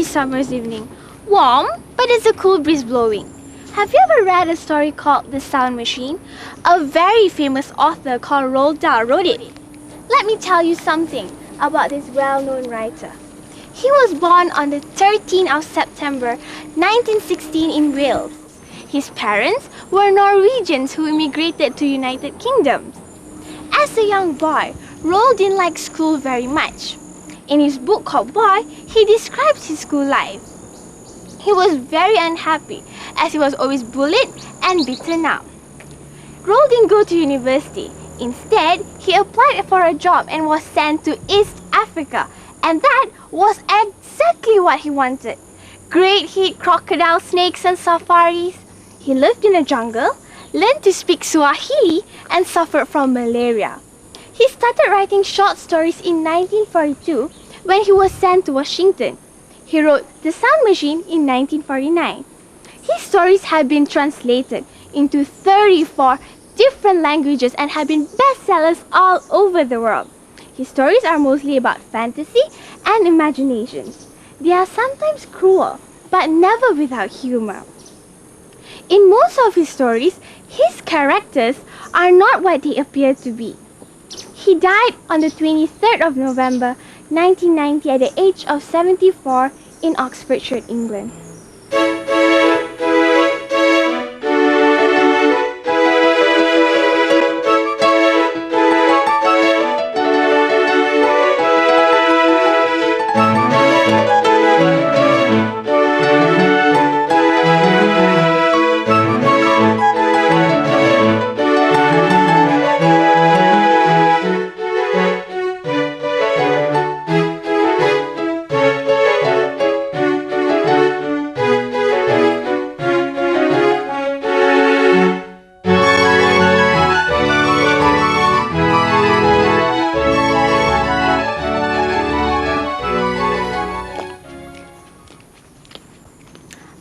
lovely summer's evening. Warm, but it's a cool breeze blowing. Have you ever read a story called The Sound Machine? A very famous author called Roald Dahl wrote it. Let me tell you something about this well-known writer. He was born on the 13th of September 1916 in Wales. His parents were Norwegians who immigrated to United Kingdom. As a young boy, Roald didn't like school very much. In his book called Boy, he describes his school life. He was very unhappy as he was always bullied and beaten up. Roald didn't go to university. Instead, he applied for a job and was sent to East Africa, and that was exactly what he wanted. Great heat, crocodile, snakes and safaris. He lived in a jungle, learned to speak Swahili and suffered from malaria. He started writing short stories in 1942 when he was sent to Washington. He wrote The Sound Machine in 1949. His stories have been translated into 34 different languages and have been bestsellers all over the world. His stories are mostly about fantasy and imagination. They are sometimes cruel, but never without humor. In most of his stories, his characters are not what they appear to be. He died on the 23rd of November 1990 at the age of 74 in Oxfordshire, England.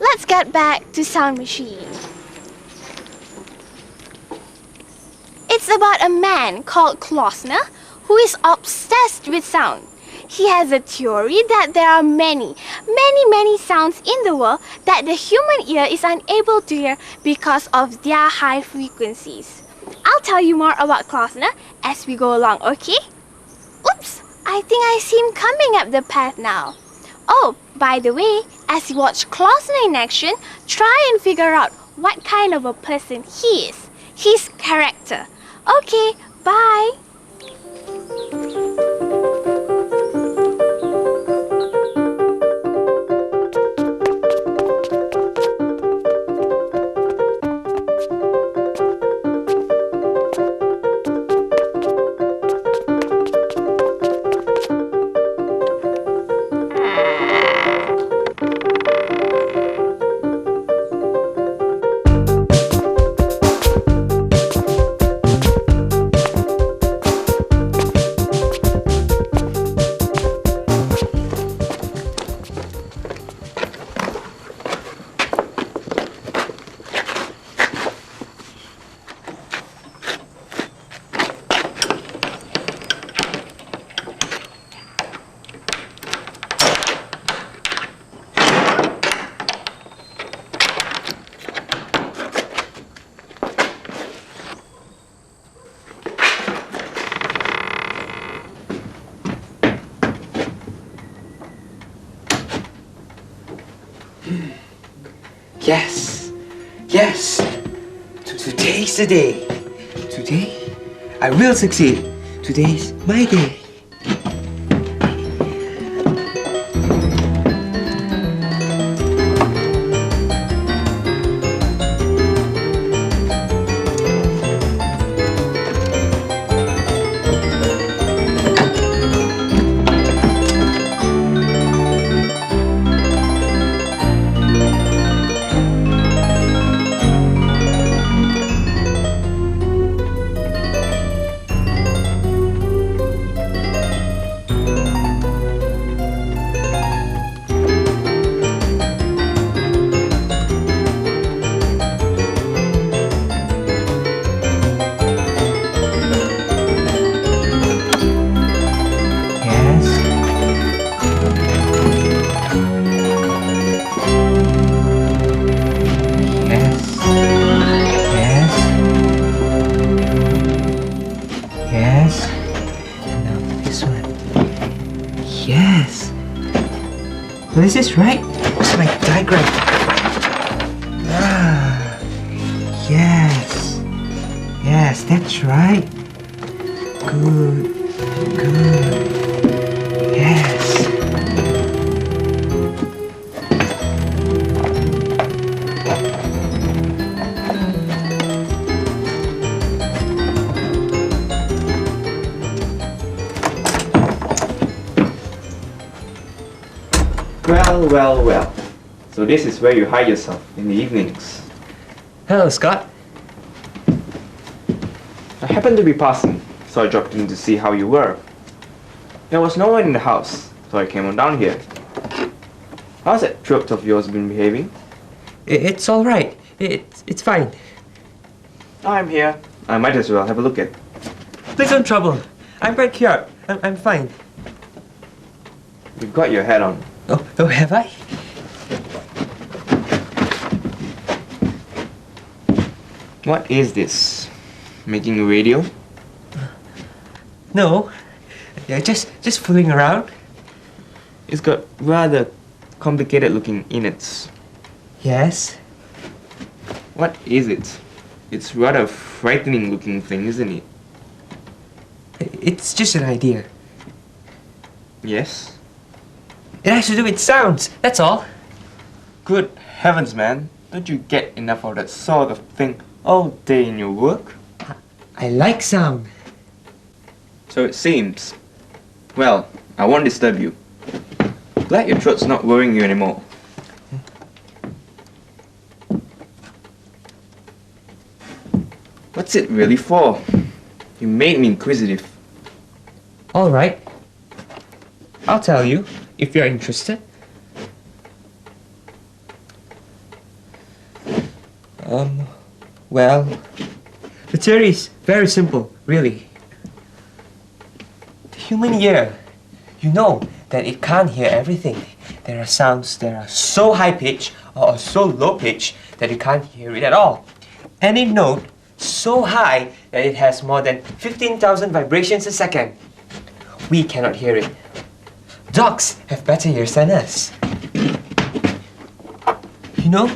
Let's get back to Sound Machine. It's about a man called Klausner who is obsessed with sound. He has a theory that there are many sounds in the world that the human ear is unable to hear because of their high frequencies. I'll tell you more about Klausner as we go along, okay? Oops, I think I see him coming up the path now. Oh, by the way, as you watch Klausner in action, try and figure out what kind of a person he is, his character. Okay, bye! Yes, today's the day. Today, I will succeed. Today's my day. this right? What's my diagram? Ah, yes. Yes, that's right. Good. Good. Yes. Well. So this is where you hide yourself in the evenings. Hello, Scott. I happened to be passing, so I dropped in to see how you were. There was no one in the house, so I came on down here. How's that throat of yours been behaving? It's all right. It's fine. I'm here. I might as well have a look at. Please don't trouble. I'm quite cured. I'm fine. You've got your hat on. Oh, have I? What is this? Making a radio? No. Yeah, just fooling around. It's got rather complicated looking innards. Yes. What is it? It's rather frightening looking thing, isn't it? It's just an idea. Yes? It has to do with sounds, that's all. Good heavens, man. Don't you get enough of that sort of thing all day in your work? I like sound. So it seems. Well, I won't disturb you. Glad your throat's not worrying you anymore. What's it really for? You made me inquisitive. All right. I'll tell you if you're interested. Well, the theory is very simple, really. The human ear, you know that it can't hear everything. There are sounds that are so high pitched or so low pitched that you can't hear it at all. Any note so high that it has more than 15,000 vibrations a second. We cannot hear it. Dogs have better ears than us. You know,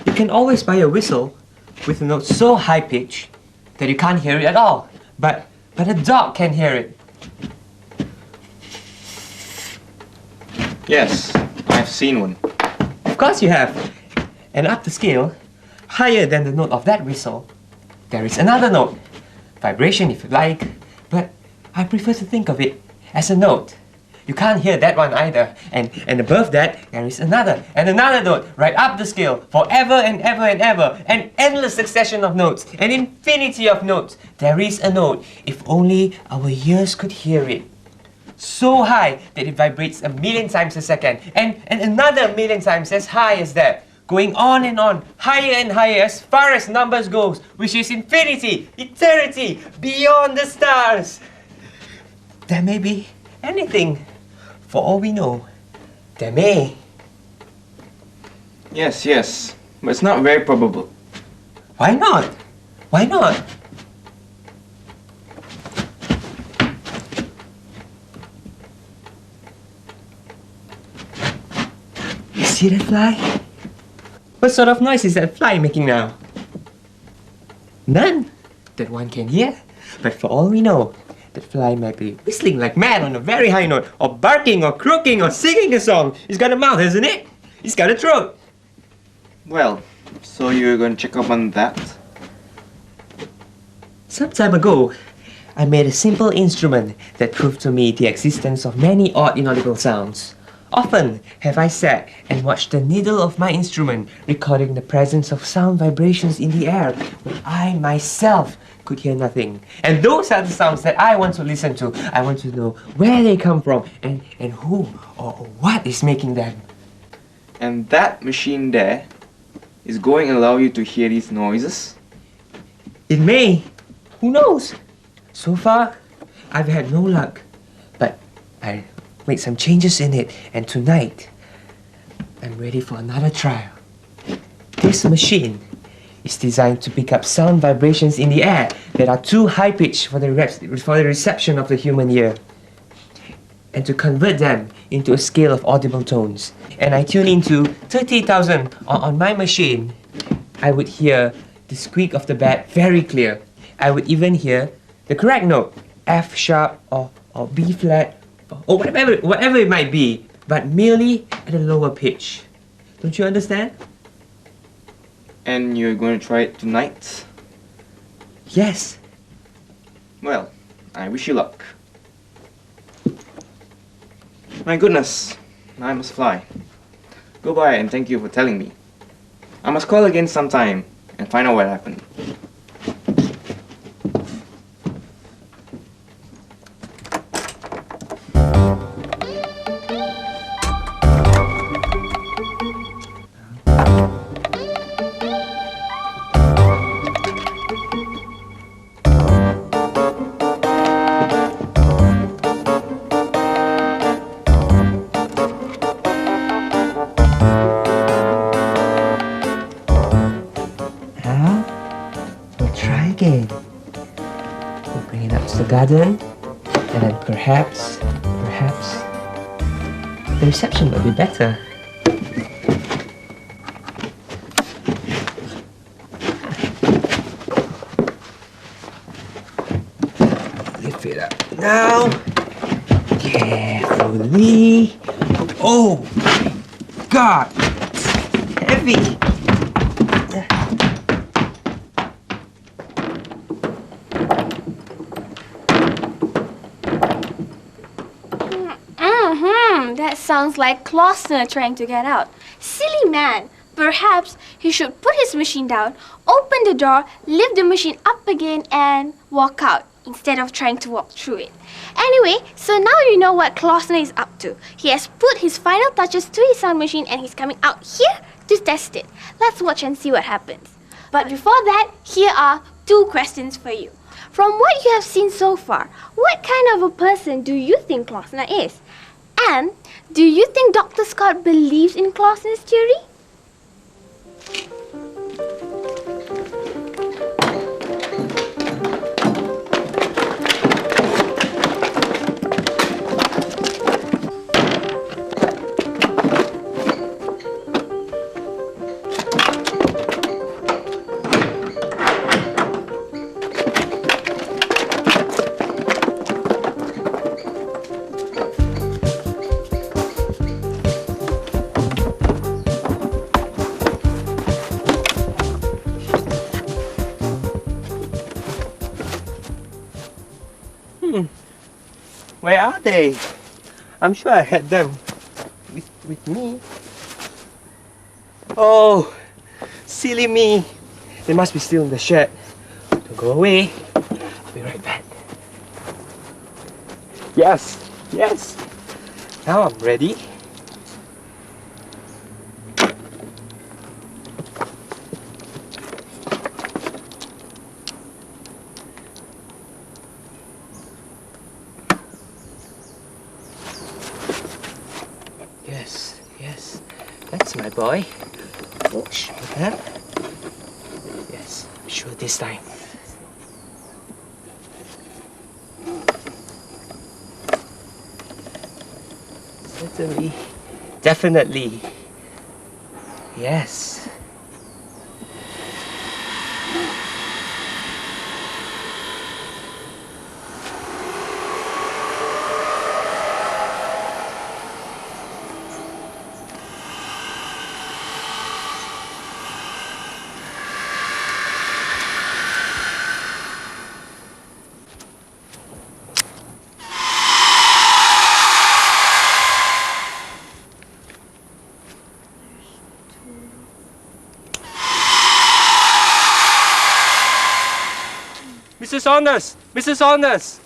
you can always buy a whistle with a note so high pitched that you can't hear it at all. But a dog can hear it. Yes, I've seen one. Of course you have. And up the scale, higher than the note of that whistle, there is another note. Vibration if you like, but I prefer to think of it as a note. You can't hear that one either. And above that, there is another and another note right up the scale, forever and ever and ever. An endless succession of notes, an infinity of notes. There is a note, if only our ears could hear it. So high that it vibrates 1,000,000 times a second, and another 1,000,000 times as high as that. Going on, higher and higher as far as numbers goes, which is infinity, eternity, beyond the stars. There may be anything. For all we know, there may. Yes, but it's not very probable. Why not? Why not? You see that fly? What sort of noise is that fly making now? None that one can hear. But for all we know, the fly might be whistling like mad on a very high note, or barking, or croaking, or singing a song. It's got a mouth, hasn't it? It's got a throat. Well, so you're going to check up on that? Some time ago, I made a simple instrument that proved to me the existence of many odd inaudible sounds. Often have I sat and watched the needle of my instrument recording the presence of sound vibrations in the air when I myself could hear nothing. And those are the sounds that I want to listen to. I want to know where they come from and who or what is making them. And that machine there is going to allow you to hear these noises? It may. Who knows? So far, I've had no luck. But I made some changes in it, and tonight, I'm ready for another trial. This machine is designed to pick up sound vibrations in the air that are too high-pitched for the reception of the human ear, and to convert them into a scale of audible tones, and I tune into 30,000 on my machine, I would hear the squeak of the bat very clear. I would even hear the correct note, F sharp or B flat, or whatever it might be, but merely at a lower pitch. Don't you understand? And you're going to try it tonight? Yes. Well, I wish you luck. My goodness, I must fly. Goodbye and thank you for telling me. I must call again sometime and find out what happened. We'll try again. We'll bring it up to the garden, and then perhaps, the reception will be better. Lift it up now. Carefully. Oh my God! It's heavy. That sounds like Klausner trying to get out. Silly man. Perhaps he should put his machine down, open the door, lift the machine up again and walk out instead of trying to walk through it. Anyway, so now you know what Klausner is up to. He has put his final touches to his sound machine and he's coming out here to test it. Let's watch and see what happens. But before that, here are 2 questions for you. From what you have seen so far, what kind of a person do you think Klausner is? And do you think Dr. Scott believes in Klausner's theory? Where are they? I'm sure I had them with me. Oh, silly me. They must be still in the shed. Don't go away. I'll be right back. Yes. Now I'm ready. Yes, that's my boy. Oh, sure that. Yes, sure this time. Certainly, definitely. Yes. Mrs. Saunders! Mrs. Saunders!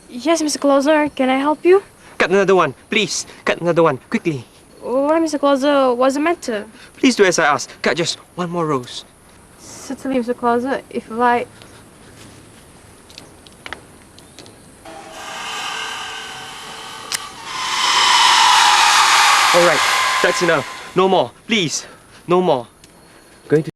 Yes, Mr. Closer, can I help you? Cut another one, please. Cut another one, quickly. Why, Mr. Closer, what's the matter? Please do as I ask. Cut just one more rose. Certainly, Mr. Closer, if you like. Alright, that's enough. No more, please. No more. Going to